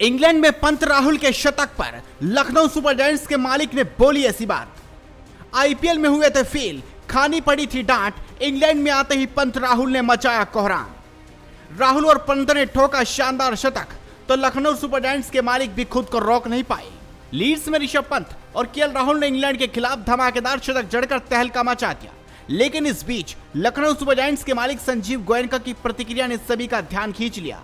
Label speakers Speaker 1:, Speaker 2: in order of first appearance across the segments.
Speaker 1: England में पंत राहुल के शतक पर लखनऊ सुपर जायंट्स के मालिक ने बोली ऐसी बात। आईपीएल में हुए थे फेल, खानी पड़ी थी डांट, इंग्लैंड में आते ही पंत राहुल ने मचाया कोहराम। राहुल और पंत ने ठोका शानदार शतक तो लखनऊ सुपर जायंट्स के मालिक भी खुद को रोक नहीं पाए। लीड्स में ऋषभ पंत और केएल राहुल ने इंग्लैंड के खिलाफ धमाकेदार शतक जड़कर तहलका मचा दिया। लेकिन इस बीच लखनऊ सुपर जायंट्स के मालिक संजीव गोयनका की प्रतिक्रिया ने सभी का ध्यान खींच लिया।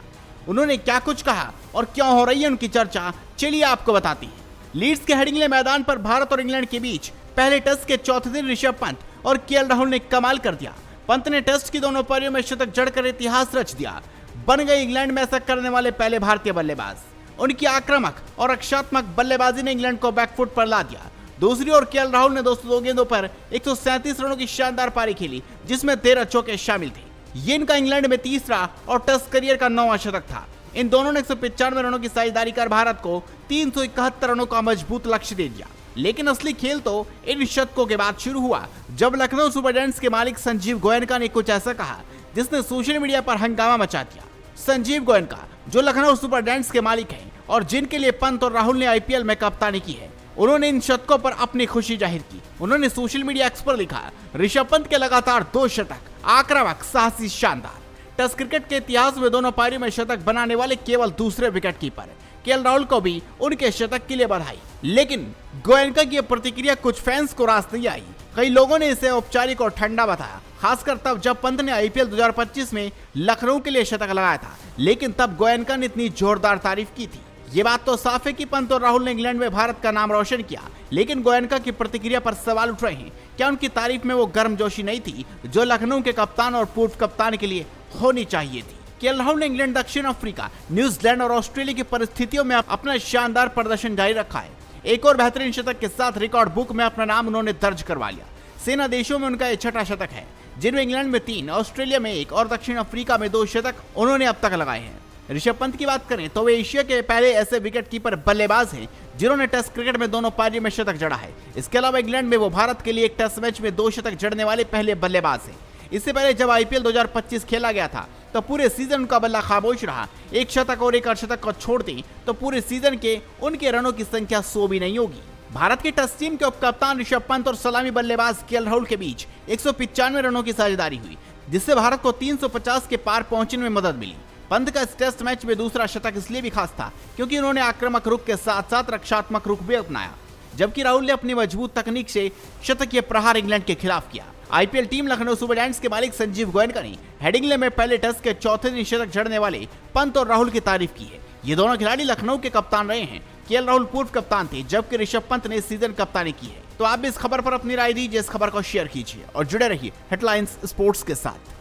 Speaker 1: उन्होंने क्या कुछ कहा और क्यों हो रही है उनकी चर्चा, चलिए आपको बताते हैं। लीड्स के हेडिंग्ले मैदान पर भारत और इंग्लैंड के बीच पहले टेस्ट के चौथे दिन ऋषभ पंत और केएल राहुल ने कमाल कर दिया। पंत ने टेस्ट की दोनों पारियों में शतक जड़कर इतिहास रच दिया, बन गए इंग्लैंड में ऐसा करने वाले पहले भारतीय बल्लेबाज। उनकी आक्रामक और रक्षात्मक बल्लेबाजी ने इंग्लैंड को बैकफुट पर ला दिया। दूसरी ओर केएल राहुल ने 202 गेंदों पर 137 रनों की शानदार पारी खेली, जिसमें 13 चौके शामिल थे। ये इनका इंग्लैंड में तीसरा और टेस्ट करियर का 9वां शतक था। इन दोनों ने 195 रनों की साझेदारी कर भारत को 371 रनों का मजबूत लक्ष्य दे दिया। लेकिन असली खेल तो इन शतकों के बाद शुरू हुआ, जब लखनऊ सुपर जायंट्स के मालिक संजीव गोयनका ने कुछ ऐसा कहा जिसने सोशल मीडिया पर हंगामा मचा दिया। संजीव गोयनका, जो लखनऊ सुपर जायंट्स के मालिक हैं और जिनके लिए पंत और राहुल ने आईपीएल में कप्तानी की है, उन्होंने इन शतकों पर अपनी खुशी जाहिर की। उन्होंने सोशल मीडिया एक्स पर लिखा, ऋषभ पंत के लगातार 2 शतक, आक्रामक, साहसी, शानदार। टेस्ट क्रिकेट के इतिहास में दोनों पारियों में शतक बनाने वाले केवल दूसरे विकेट कीपर केएल राहुल को भी उनके शतक के लिए बधाई। लेकिन गोयनका की प्रतिक्रिया कुछ फैंस को रास नहीं आई। कई लोगों ने इसे औपचारिक और ठंडा बताया, खासकर तब जब पंत ने आईपीएल 2025 में लखनऊ के लिए शतक लगाया था। लेकिन तब गोयनका ने इतनी जोरदार तारीफ की थी। ये बात तो साफ है कि पंत और राहुल ने इंग्लैंड में भारत का नाम रोशन किया। लेकिन गोयनका की प्रतिक्रिया पर सवाल उठ रहे हैं, क्या उनकी तारीफ में वो गर्मजोशी नहीं थी जो लखनऊ के कप्तान और पूर्व कप्तान के लिए होनी चाहिए थी। केएल राहुल ने इंग्लैंड, दक्षिण अफ्रीका, न्यूजीलैंड और ऑस्ट्रेलिया की परिस्थितियों में अपना शानदार प्रदर्शन जारी रखा है। एक और बेहतरीन शतक के साथ रिकॉर्ड बुक में अपना नाम उन्होंने दर्ज करवा लिया। सेना देशों में उनका यह छठा शतक है, जिनमें इंग्लैंड में 3, ऑस्ट्रेलिया में 1 और दक्षिण अफ्रीका में 2 शतक उन्होंने अब तक लगाए हैं। ऋषभ पंत की बात करें तो वे एशिया के पहले ऐसे विकेट कीपर बल्लेबाज हैं जिन्होंने टेस्ट क्रिकेट में दोनों पारियों में शतक जड़ा है। इसके अलावा इंग्लैंड में वो भारत के लिए एक टेस्ट मैच में 2 शतक जड़ने वाले पहले बल्लेबाज हैं। इससे पहले जब आईपीएल 2025 खेला गया था तो पूरे सीजन उनका बल्ला खामोश रहा। 1 शतक और 1 अर्धशतक को छोड़ दें तो पूरे सीजन के उनके रनों की संख्या 100 भी नहीं होगी। भारत की टेस्ट टीम के उप कप्तान ऋषभ पंत और सलामी बल्लेबाज केएल राहुल के बीच 195 रनों की साझेदारी हुई, जिससे भारत को 350 के पार पहुंचने में मदद मिली। पंत का इस टेस्ट मैच में दूसरा शतक इसलिए भी खास था क्योंकि उन्होंने आक्रामक रुख के साथ साथ रक्षात्मक रुख भी अपनाया, जबकि राहुल ने अपनी मजबूत तकनीक से शतकीय प्रहार इंग्लैंड के खिलाफ किया। IPL team Lucknow super giants के मालिक संजीव गोयनका ने हेडिंग्ले में पहले टेस्ट के चौथे दिन शतक जड़ने वाले पंत और राहुल की तारीफ की है। ये दोनों खिलाड़ी लखनऊ के कप्तान रहे हैं। केएल राहुल पूर्व कप्तान थे, जबकि ऋषभ पंत ने इस सीजन कप्तानी की है। तो आप भी इस खबर पर अपनी राय दीजिए, इस खबर को शेयर कीजिए और जुड़े रहिए हेडलाइंस स्पोर्ट्स के साथ।